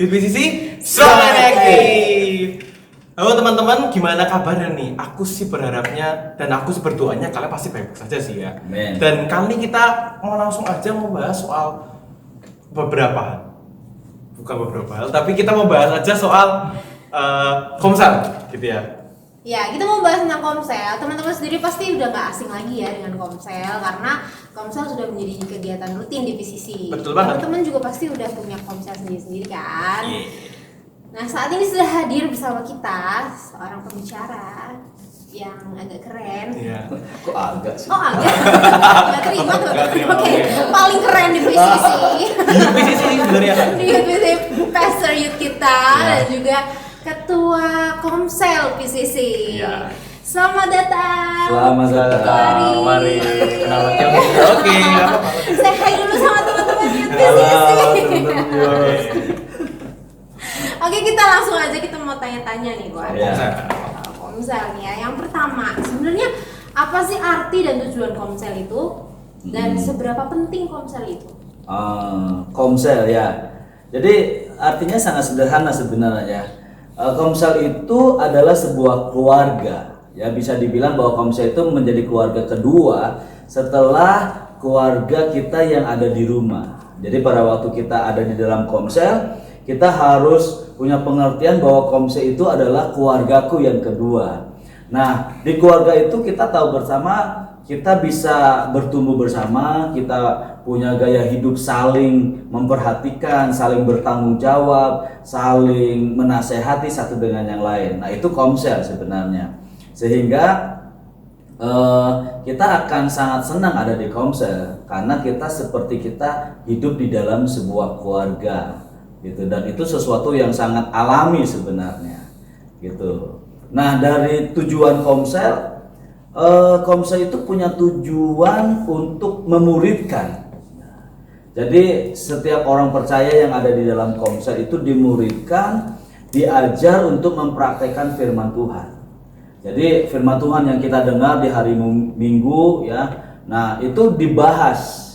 PCC Strong and Active. Halo teman-teman, gimana kabarnya nih? Aku sih berharapnya dan aku sih berdoanya kalian pasti baik-baik saja sih ya. Amen. Dan kali ini kita mau langsung aja membahas soal beberapa hal. Bukan beberapa hal, tapi kita mau bahas aja soal Komsel gitu ya. Ya, kita mau bahas tentang Komsel. Teman-teman sendiri pasti udah gak asing lagi ya dengan Komsel, karena Komsel sudah menjadi kegiatan rutin di PCC. Betul banget. Teman-teman juga pasti udah punya Komsel sendiri-sendiri kan. Yeah. Nah, saat ini sudah hadir bersama kita seorang pembicara yang agak keren. Iya. Kok agak sih? Oh, agak? Gak terima tuh. Nggak terima, Oke, oke. paling keren di PCC. PCC sebenarnya kan. Di PCC Pastor Youth kita dan juga Ketua Komsel PCC. Iya. Selamat datang. Selamat datang. Mari. Kenapa Tiong? Oke, nggak apa-apa. Say hi dulu sama teman-teman Youth Halo, PCC. teman-teman. Oke, kita langsung aja kita mau tanya-tanya nih buat Iya. Komsel nih ya. Yang pertama, sebenarnya apa sih arti dan tujuan Komsel itu dan seberapa penting Komsel itu? Komsel ya. Jadi artinya sangat sederhana sebenarnya. Komsel itu adalah sebuah keluarga. Ya, bisa dibilang bahwa Komsel itu menjadi keluarga kedua setelah keluarga kita yang ada di rumah. Jadi pada waktu kita ada di dalam Komsel, kita harus punya pengertian bahwa Komsel itu adalah keluargaku yang kedua. Nah, di keluarga itu kita tahu bersama, kita bisa bertumbuh bersama, kita punya gaya hidup saling memperhatikan, saling bertanggung jawab, saling menasehati satu dengan yang lain. Nah, itu Komsel sebenarnya. Sehingga kita akan sangat senang ada di Komsel karena kita seperti kita hidup di dalam sebuah keluarga gitu, dan itu sesuatu yang sangat alami sebenarnya gitu. Nah, dari tujuan Komsel, Komsel itu punya tujuan untuk memuridkan. Jadi setiap orang percaya yang ada di dalam Komsel itu dimuridkan, diajar untuk mempraktekkan firman Tuhan. Jadi firman Tuhan yang kita dengar di hari Minggu ya, nah itu dibahas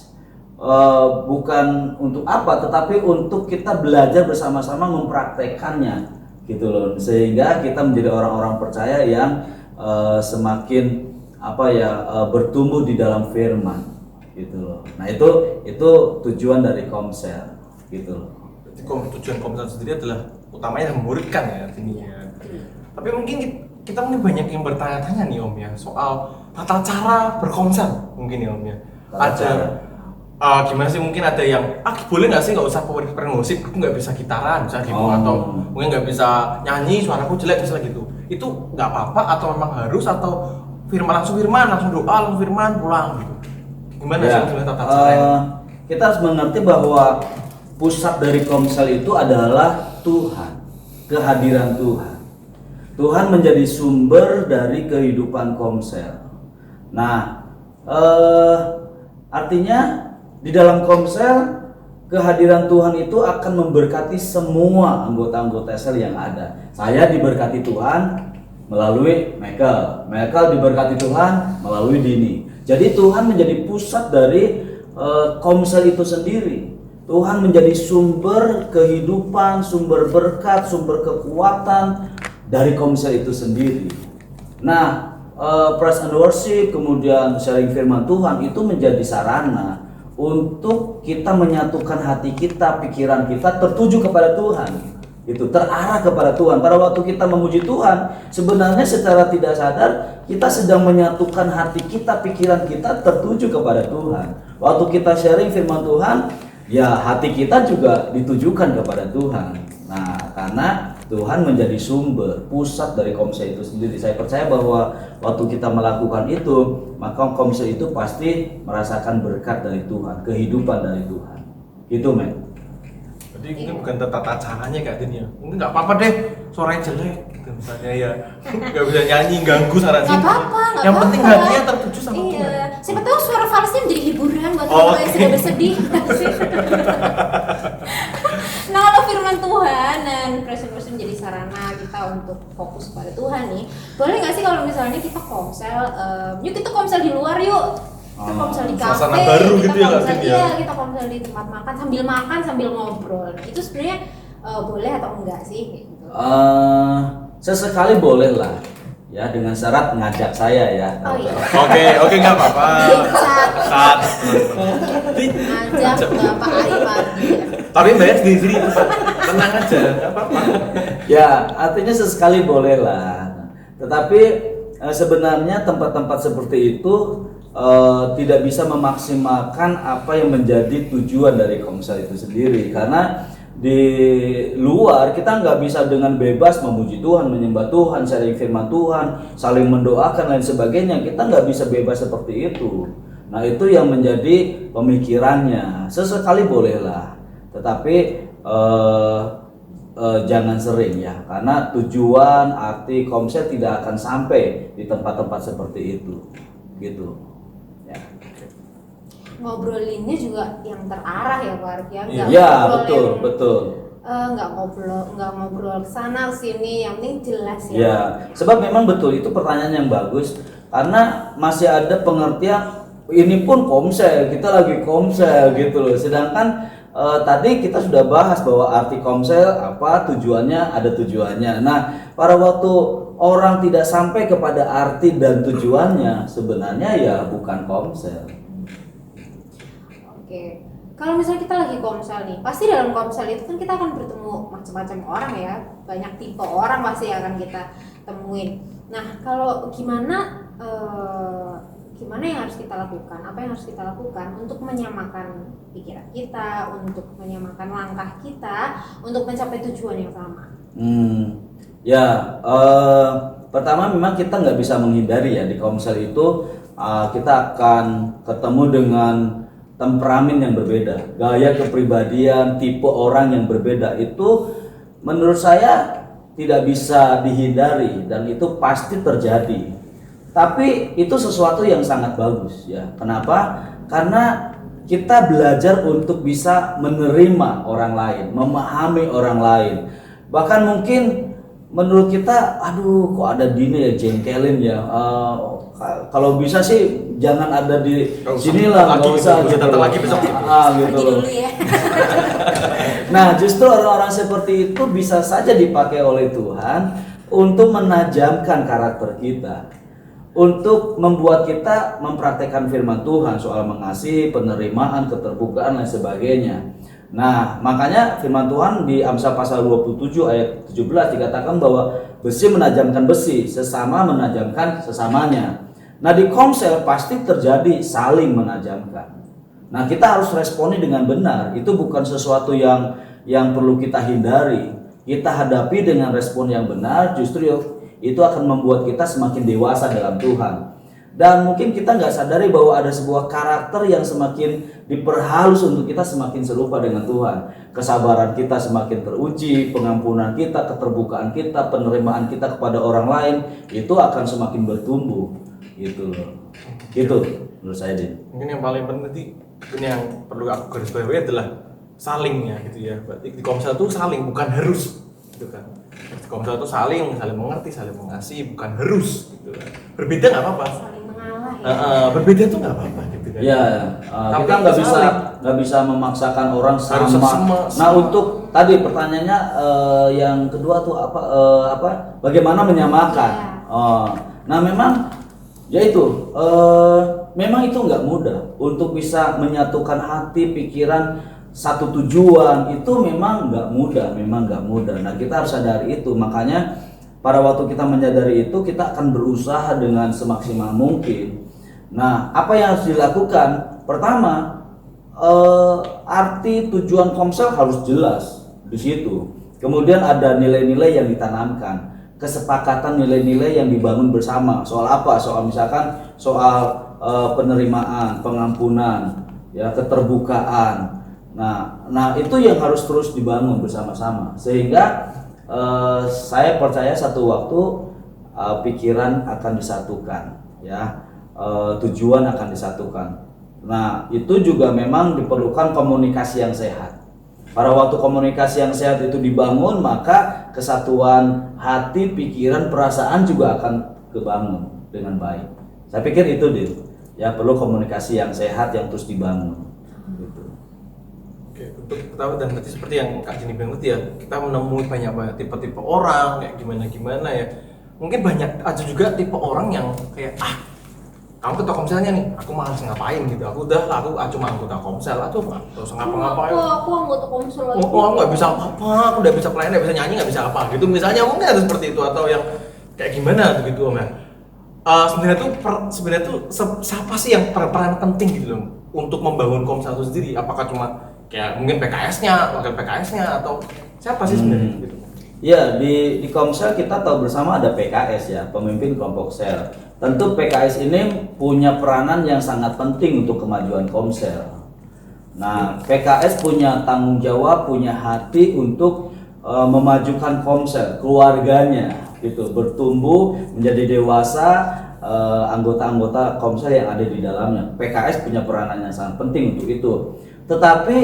bukan untuk apa, tetapi untuk kita belajar bersama-sama mempraktekannya gitu loh, sehingga kita menjadi orang-orang percaya yang semakin bertumbuh di dalam firman gitu loh. Nah itu tujuan dari Komsel gitu loh. Jadi tujuan Komsel sendiri adalah utamanya memuridkan ya artinya. Tapi mungkin kita banyak yang bertanya-tanya nih Om ya soal tata cara berkomsel mungkin ya Om ya. Gimana sih, mungkin ada yang boleh nggak sih nggak usah power musik, aku nggak bisa gitaran misalnya gitu, atau mungkin nggak bisa nyanyi, suaraku jelek misalnya gitu. Itu nggak apa-apa atau memang harus, atau langsung doa langsung firman pulang gitu. Gimana Ya, sih sebenarnya tata caranya? kita harus mengerti bahwa pusat dari Komsel itu adalah Tuhan, kehadiran Tuhan. Tuhan menjadi sumber dari kehidupan Komsel. Nah, artinya di dalam Komsel, kehadiran Tuhan itu akan memberkati semua anggota-anggota sel yang ada. Saya diberkati Tuhan melalui Michael diberkati Tuhan melalui Dini. Jadi Tuhan menjadi pusat dari Komsel itu sendiri. Tuhan menjadi sumber kehidupan, sumber berkat, sumber kekuatan dari Komsel itu sendiri. Nah, praise and worship, kemudian sharing firman Tuhan itu menjadi sarana untuk kita menyatukan hati kita, pikiran kita tertuju kepada Tuhan, itu terarah kepada Tuhan. Pada waktu kita memuji Tuhan, sebenarnya secara tidak sadar kita sedang menyatukan hati kita, pikiran kita tertuju kepada Tuhan. Waktu kita sharing firman Tuhan, ya hati kita juga ditujukan kepada Tuhan. Nah, karena Tuhan menjadi sumber, pusat dari Komsel itu sendiri. Saya percaya bahwa waktu kita melakukan itu, maka Komsel itu pasti merasakan berkat dari Tuhan, kehidupan dari Tuhan. Itu, men. Jadi mungkin bukan tata caranya kayak gini ya. Mungkin nggak apa-apa deh, suaranya jelek gitu misalnya ya. Nggak bisa nyanyi, ganggu suara Nggak sini. apa-apa, nggak Yang penting apa-apa. hatinya tertuju sama Tuhan. Iya, siapa tahu suara falsnya menjadi hiburan buat Oh, teman-teman yang oke. sudah bersedih. Nah, kalau firman Tuhan dan praise and worship menjadi sarana kita untuk fokus pada Tuhan nih, boleh nggak sih kalau misalnya kita Komsel, yuk kita Komsel di luar yuk, kita Komsel di kafe, suasana baru kita gitu ya, Komsel, Kak Tin, ya? iya, kita Komsel di tempat makan sambil ngobrol. Itu sebenarnya boleh atau enggak sih kayak gitu? Sesekali boleh lah, ya dengan syarat ngajak saya ya. Oh iya. Oke, nggak apa-apa. Saat Ngajak Bapak Ari pagi. tapi bayar sendiri, tenang aja, nggak apa-apa. Ya, artinya sesekali boleh lah. Tetapi sebenarnya tempat-tempat seperti itu tidak bisa memaksimalkan apa yang menjadi tujuan dari komsel itu sendiri. Karena di luar kita nggak bisa dengan bebas memuji Tuhan, menyembah Tuhan, sharing firman Tuhan, saling mendoakan lain sebagainya. Kita nggak bisa bebas seperti itu. Nah, itu yang menjadi pemikirannya. Sesekali bolehlah, tetapi jangan sering ya, karena tujuan arti komsel tidak akan sampai di tempat-tempat seperti itu, gitu. Ya. Ngobrolinnya juga yang terarah ya Pak Arif ya. Nggak Iya, ngobrol betul. nggak ngobrol kesana sini, yang penting jelas ya. Ya, sebab memang betul itu pertanyaan yang bagus, karena masih ada pengertian ini pun komsel, kita lagi komsel gitu loh. Sedangkan tadi kita sudah bahas bahwa arti komsel apa, tujuannya, ada tujuannya. Nah, pada waktu orang tidak sampai kepada arti dan tujuannya, sebenarnya ya bukan komsel. Oke. Kalau misalnya kita lagi komsel nih, pasti dalam komsel itu kan kita akan bertemu macam-macam orang ya, banyak tipe orang pasti akan kita temuin. Nah, kalau gimana yang harus kita lakukan? Apa yang harus kita lakukan untuk menyamakan pikiran kita, untuk menyamakan langkah kita, untuk mencapai tujuan yang sama? Pertama memang kita nggak bisa menghindari ya di komsel itu kita akan ketemu dengan temperamen yang berbeda, gaya kepribadian, tipe orang yang berbeda. Itu menurut saya tidak bisa dihindari dan itu pasti terjadi. Tapi itu sesuatu yang sangat bagus ya. Kenapa? Karena kita belajar untuk bisa menerima orang lain, memahami orang lain. Bahkan mungkin menurut kita, aduh kok ada Dini ya, jengkelin ya. Kalau bisa sih jangan ada di sini lah, nggak usah gitu. Lagi besok gitu loh. Dulu ya. Nah, justru orang-orang seperti itu bisa saja dipakai oleh Tuhan untuk menajamkan karakter kita, untuk membuat kita mempraktekkan firman Tuhan soal mengasihi, penerimaan, keterbukaan dan sebagainya. Nah, makanya firman Tuhan di Amsal pasal 27 ayat 17 dikatakan bahwa besi menajamkan besi, sesama menajamkan sesamanya. Nah, di komsel pasti terjadi saling menajamkan. Nah, kita harus responi dengan benar. Itu bukan sesuatu yang perlu kita hindari. Kita hadapi dengan respon yang benar, justru itu akan membuat kita semakin dewasa dalam Tuhan. Dan mungkin kita nggak sadari bahwa ada sebuah karakter yang semakin diperhalus untuk kita semakin serupa dengan Tuhan. Kesabaran kita semakin teruji, pengampunan kita, keterbukaan kita, penerimaan kita kepada orang lain itu akan semakin bertumbuh. Gitu loh. Gitu menurut saya, Din. Mungkin yang paling penting tadi, ini yang perlu aku garis bawahi adalah salingnya gitu ya. Berarti di komsel itu saling, bukan harus gitu kan. Di komsel itu saling mengerti, saling mengasihi, bukan harus gitu kan. Berbeda nggak apa-apa. Saling mengalah ya. Berbeda tuh nggak apa-apa gitu kan. Ya, kita nggak bisa memaksakan orang sama. Nah, untuk tadi pertanyaannya yang kedua tuh apa? Bagaimana menyamakan? Nah, memang yaitu memang itu nggak mudah untuk bisa menyatukan hati, pikiran, satu tujuan. Itu memang nggak mudah. Nah, kita harus sadari itu. Makanya pada waktu kita menyadari itu, kita akan berusaha dengan semaksimal mungkin. Nah, apa yang harus dilakukan? Pertama, arti tujuan komsel harus jelas di situ. Kemudian ada nilai-nilai yang ditanamkan, kesepakatan nilai-nilai yang dibangun bersama. Soal apa? Soal misalkan soal penerimaan, pengampunan, ya, keterbukaan. Nah itu yang harus terus dibangun bersama-sama, sehingga saya percaya satu waktu pikiran akan disatukan, ya, tujuan akan disatukan. Nah, itu juga memang diperlukan komunikasi yang sehat. Pada waktu komunikasi yang sehat itu dibangun, maka kesatuan hati, pikiran, perasaan juga akan kebangun dengan baik. Saya pikir itu, Din. Ya, perlu komunikasi yang sehat yang terus dibangun. Gitu. Oke, untuk tahu dan berarti seperti yang Kak Jenny bilang tadi ya, kita menemui banyak banget tipe-tipe orang kayak gimana ya. Mungkin banyak aja juga tipe orang yang kayak kamu ketua komselnya nih, aku malas ngapain gitu. Aku cuma anggota komsel, aku nggak usah ngapa-ngapain. Aku anggota komsel lagi. Aku nggak bisa apa-apa, aku nggak bisa pelayan, nggak bisa nyanyi, nggak bisa apa gitu. Misalnya mungkin ada seperti itu atau yang kayak gimana gitu Om ya. Sebenarnya tuh siapa sih yang berperan penting gitu loh untuk membangun komsel itu sendiri? Apakah cuma kayak mungkin PKS-nya, wakil PKS-nya atau siapa sih sebenarnya gitu? Ya, di Komsel kita tahu bersama ada PKS ya, pemimpin kelompok sel. Tentu PKS ini punya peranan yang sangat penting untuk kemajuan Komsel. Nah, PKS punya tanggung jawab, punya hati untuk memajukan Komsel, keluarganya gitu, bertumbuh menjadi dewasa, anggota-anggota Komsel yang ada di dalamnya. PKS punya peranan yang sangat penting untuk itu. Tetapi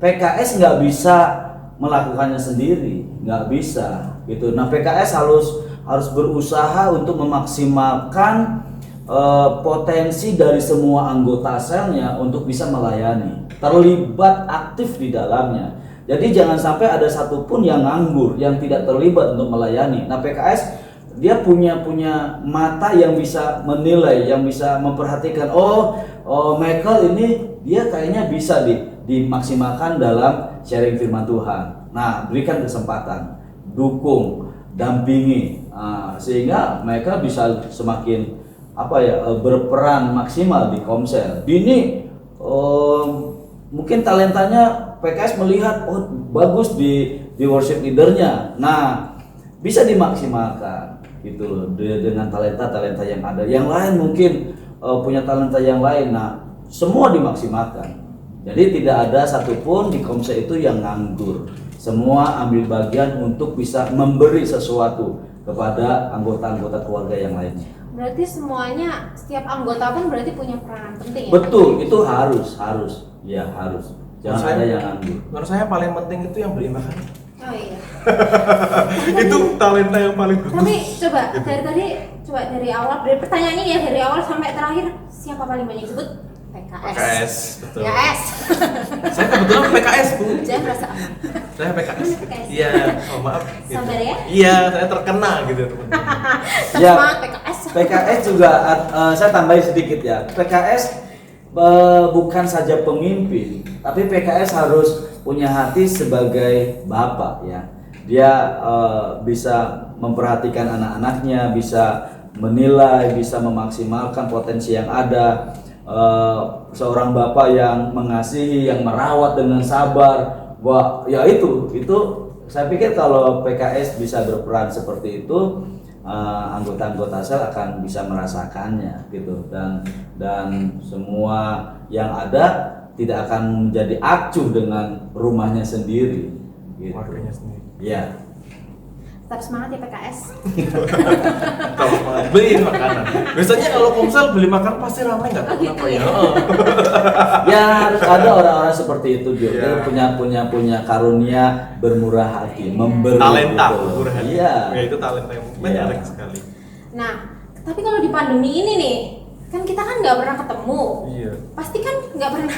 PKS nggak bisa melakukannya sendiri, nggak bisa gitu. Nah, PKS harus berusaha untuk memaksimalkan potensi dari semua anggota selnya untuk bisa melayani, terlibat aktif di dalamnya. Jadi jangan sampai ada satupun yang nganggur, yang tidak terlibat untuk melayani. Nah, PKS dia punya mata yang bisa menilai, yang bisa memperhatikan. Oh, Michael ini dia kayaknya bisa dimaksimalkan dalam sharing firman Tuhan. Nah, berikan kesempatan, dukung, dampingi, sehingga mereka bisa semakin berperan maksimal di Komsel. Bini mungkin talentanya PKS melihat bagus di worship leadernya. Nah, bisa dimaksimalkan gitu loh dengan talenta yang ada. Yang lain mungkin punya talenta yang lain. Nah, semua dimaksimalkan. Jadi tidak ada satupun di Komsel itu yang nganggur. Semua ambil bagian untuk bisa memberi sesuatu kepada anggota-anggota keluarga yang lainnya. Berarti semuanya, setiap anggota pun berarti punya peranan penting ya? Betul, itu harus. Ya harus. Jangan ada yang nganggur. Menurut saya paling penting itu yang beli makan. Oh iya. Itu talenta yang paling bagus. Tapi coba dari awal, dari pertanyaan ini ya, dari awal sampai terakhir, siapa paling banyak disebut? PKS, betul. PKS. Saya kebetulan PKS, Bu. Jangan merasa aman. Saya PKS. PKS. Iya, maaf. Gitu. Sabar ya. Iya, saya terkena gitu, teman-teman. Ya, Semangat PKS. PKS juga saya tambahin sedikit ya. PKS bukan saja pemimpin, tapi PKS harus punya hati sebagai bapak ya. Dia bisa memperhatikan anak-anaknya, bisa menilai, bisa memaksimalkan potensi yang ada. Seorang bapak yang mengasihi, yang merawat dengan sabar, ya itu saya pikir kalau PKS bisa berperan seperti itu, anggota-anggota sel akan bisa merasakannya gitu, dan semua yang ada tidak akan menjadi acuh dengan rumahnya sendiri gitu. Keluarganya sendiri. Ya. Tetap semangat ya PKS. Tahu semangat beli makanan. Biasanya kalau Komsel beli makan pasti ramai nggak tahu kenapa ya. Ya harus ada orang-orang seperti itu juga. Ya. Dia punya karunia bermurah hati, memberi. Talenta gitu. bermurah hati. Iya. Ya, itu talenta yang menarik sekali. Nah, tapi kalau di pandemi ini nih, kan kita kan nggak pernah ketemu. Iya. Pasti kan nggak pernah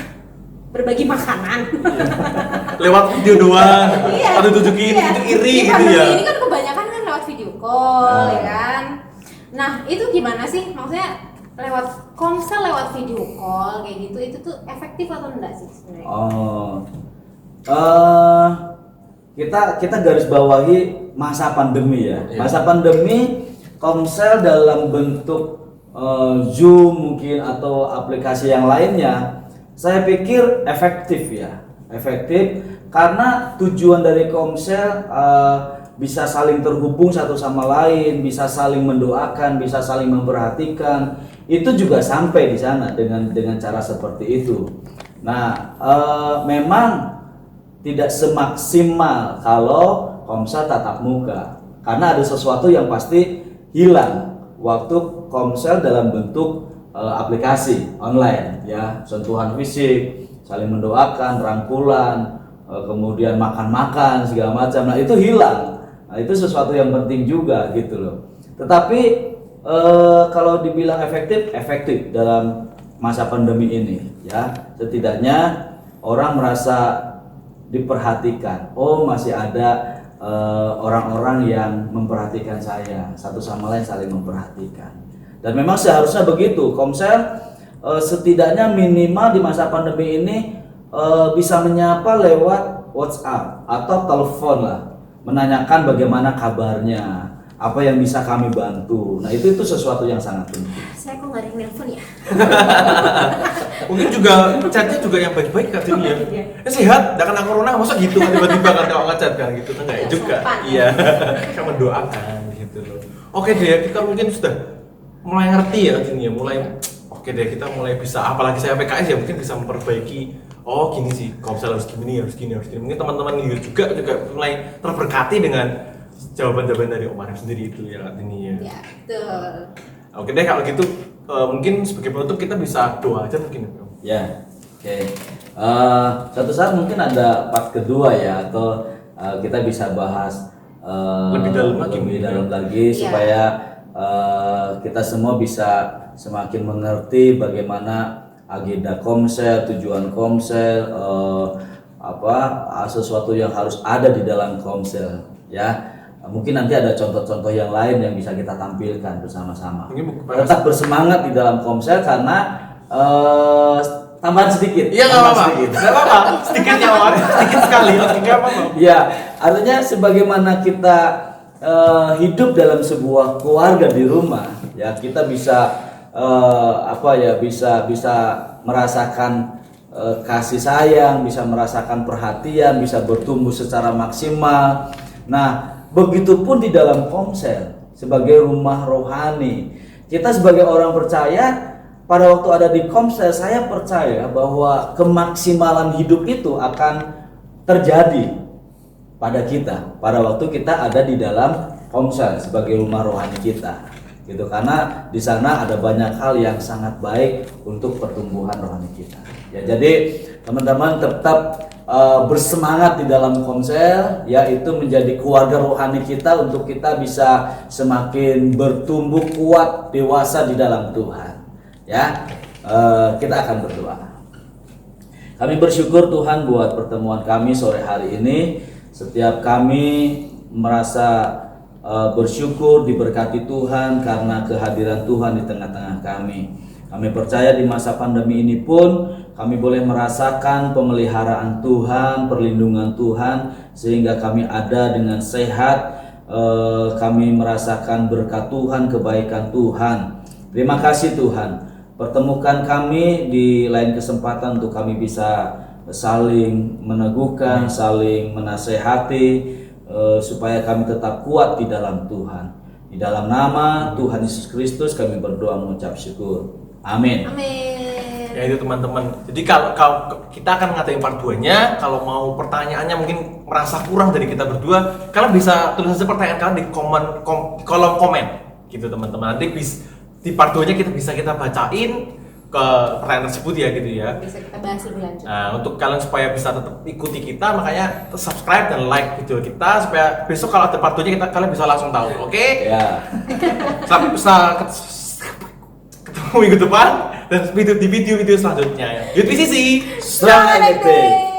berbagi makanan. Iya. Lewat video doang. Iya. Atau tunjukin Iya. itu iri Di gitu pandemi ya. ini kan kebanyakan kan lewat video call ya kan. Nah, itu gimana sih? Maksudnya lewat Komsel, lewat video call kayak gitu, itu tuh efektif atau enggak sih sebenarnya? Kita garis bawahi masa pandemi ya. Iya. Masa pandemi Komsel dalam bentuk Zoom mungkin atau aplikasi yang lainnya, saya pikir efektif ya. Efektif karena tujuan dari Komsel bisa saling terhubung satu sama lain, bisa saling mendoakan, bisa saling memperhatikan. Itu juga sampai di sana dengan cara seperti itu. Nah, memang tidak semaksimal kalau Komsel tatap muka, karena ada sesuatu yang pasti hilang waktu Komsel dalam bentuk aplikasi online ya, sentuhan fisik, saling mendoakan, rangkulan, kemudian makan-makan segala macam. Nah, itu hilang. Nah, itu sesuatu yang penting juga gitu loh. Tetapi kalau dibilang efektif dalam masa pandemi ini ya, setidaknya orang merasa diperhatikan. Oh, masih ada orang-orang yang memperhatikan saya, satu sama lain saling memperhatikan. Dan memang seharusnya begitu. Komsel setidaknya minimal di masa pandemi ini bisa menyapa lewat WhatsApp atau telepon lah, menanyakan bagaimana kabarnya, apa yang bisa kami bantu. Nah, itu sesuatu yang sangat penting. Saya kok nggak ada yang nelfon ya? Mungkin juga chatnya juga yang baik-baik kan ya. Sehat, tidak kena corona, masa gitu kan tiba-tiba kan kalau ngechat kan gitu kan nggak juga. Sopan. Iya, kan mendoakan gitu loh. Oke deh, kita mungkin sudah mulai ngerti ya ini ya, mulai oke deh kita mulai bisa, apalagi saya PKS ya mungkin bisa memperbaiki. Oh gini sih, Komsel harus gini, harus gini, harus gini. Mungkin teman-teman juga mulai terberkati dengan jawaban-jawaban dari Om Arif sendiri itu ya ini ya. Ya, betul. Oke deh kalau gitu mungkin sebagai penutup kita bisa doa aja mungkin. Ya, oke. Suatu saat mungkin ada part kedua ya, atau kita bisa bahas Lebih dalam lagi. Iya. Supaya kita semua bisa semakin mengerti bagaimana agenda Komsel, tujuan Komsel, sesuatu yang harus ada di dalam Komsel ya. Mungkin nanti ada contoh-contoh yang lain yang bisa kita tampilkan bersama-sama. Tetap bersemangat di dalam Komsel karena tambahan sedikit. Iya nggak apa-apa. Nggak apa-apa. Sedikitnya sedikit sekali. Nggak apa-apa. Ya, artinya sebagaimana kita hidup dalam sebuah keluarga di rumah, ya kita bisa bisa merasakan kasih sayang, bisa merasakan perhatian, bisa bertumbuh secara maksimal. Nah, begitupun di dalam Komsel sebagai rumah rohani. Kita sebagai orang percaya, pada waktu ada di Komsel, saya percaya bahwa kemaksimalan hidup itu akan terjadi pada kita pada waktu kita ada di dalam Komsel sebagai rumah rohani kita. Gitu, karena di sana ada banyak hal yang sangat baik untuk pertumbuhan rohani kita. Ya, jadi teman-teman tetap bersemangat di dalam Komsel, yaitu menjadi keluarga rohani kita untuk kita bisa semakin bertumbuh kuat dewasa di dalam Tuhan. Ya, kita akan berdoa. Kami bersyukur Tuhan buat pertemuan kami sore hari ini. Setiap kami merasa bersyukur diberkati Tuhan karena kehadiran Tuhan di tengah-tengah kami. Kami percaya di masa pandemi ini pun kami boleh merasakan pemeliharaan Tuhan, perlindungan Tuhan, sehingga kami ada dengan sehat. Kami merasakan berkat Tuhan, kebaikan Tuhan. Terima kasih Tuhan. Pertemukan kami di lain kesempatan untuk kami bisa saling meneguhkan, saling menasehati, supaya kami tetap kuat di dalam Tuhan. Di dalam nama Tuhan Yesus Kristus kami berdoa mengucap syukur. Amin. Amin. Ya itu teman-teman. Jadi kalau kita akan ngadain part 2-nya, kalau mau pertanyaannya mungkin merasa kurang dari kita berdua, kalian bisa tulis saja pertanyaan kalian di kolom komen gitu teman-teman. Nanti di part 2-nya kita bacain ke pertanyaan tersebut ya gitu ya. Bisa kita bahas lebih lanjut. Nah, untuk kalian supaya bisa tetap ikuti kita, makanya subscribe dan like video kita supaya besok kalau ada part 2-nya kalian bisa langsung tahu. Oke? Ya. Sampai ketemu minggu depan dan di video-video selanjutnya. Yud PCC. Strong and active.